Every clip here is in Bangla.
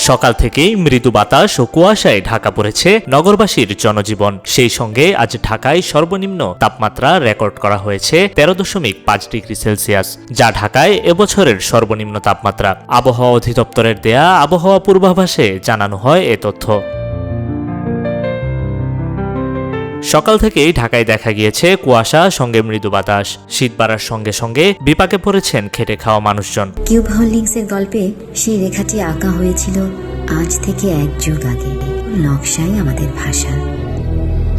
সকাল থেকেই মৃদু বাতাস ও কুয়াশায় ঢাকা পড়েছে নগরবাসীর জনজীবন। সেই সঙ্গে আজ ঢাকায় সর্বনিম্ন তাপমাত্রা রেকর্ড করা হয়েছে 13.5 ডিগ্রি সেলসিয়াস, যা ঢাকায় এবছরের সর্বনিম্ন তাপমাত্রা। আবহাওয়া অধিদপ্তরের দেয়া আবহাওয়া পূর্বাভাসে জানানো হয় এ তথ্য। সকাল থেকেই ঢাকায় দেখা গিয়েছে কুয়াশা সঙ্গে মৃদু বাতাস। শীত বাড়ার সঙ্গে সঙ্গে বিপাকে পড়েছেন খেটে খাওয়া মানুষজন। কিউব হোল্ডিংসের গল্পে সেই রেখাটি আঁকা হয়েছিল আজ থেকে 1 যুগ আগে। নকশাই আমাদের ভাষা।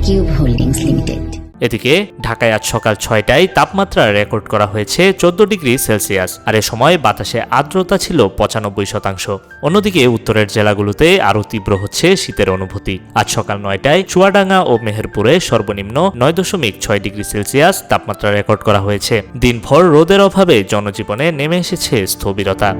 Cube holdings limited. এদিকে ঢাকায় আজ সকাল 6টায় তাপমাত্রা রেকর্ড করা হয়েছে 14 ডিগ্রি সেলসিয়াস, আর এ সময় বাতাসে আর্দ্রতা ছিল 95%। অন্যদিকে উত্তরের জেলাগুলোতে আরও তীব্র হচ্ছে শীতের অনুভূতি। আজ সকাল 9টায় চুয়াডাঙ্গা ও মেহেরপুরে সর্বনিম্ন 9.6 ডিগ্রি সেলসিয়াস তাপমাত্রা রেকর্ড করা হয়েছে। দিনভর রোদের অভাবে জনজীবনে নেমে এসেছে স্থবিরতা।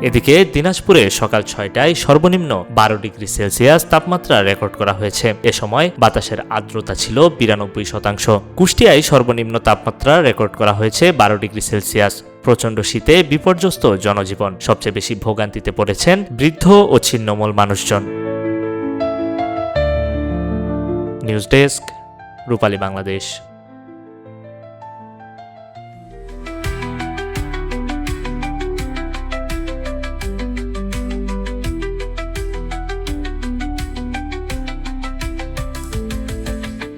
এদিকে দিনাজপুরে সকাল 6টায় সর্বনিম্ন 12 ডিগ্রি সেলসিয়াস তাপমাত্রা রেকর্ড করা হয়েছে। এ সময় বাতাসের আর্দ্রতা ছিল 92%। কুষ্টিয়ায় সর্বনিম্ন তাপমাত্রা রেকর্ড করা হয়েছে 12 ডিগ্রি সেলসিয়াস। প্রচণ্ড শীতে বিপর্যস্ত জনজীবন। সবচেয়ে বেশি ভোগান্তিতে পড়েছেন বৃদ্ধ ও ছিন্নমূল মানুষজন। নিউজ ডেস্ক, রূপালী বাংলাদেশ।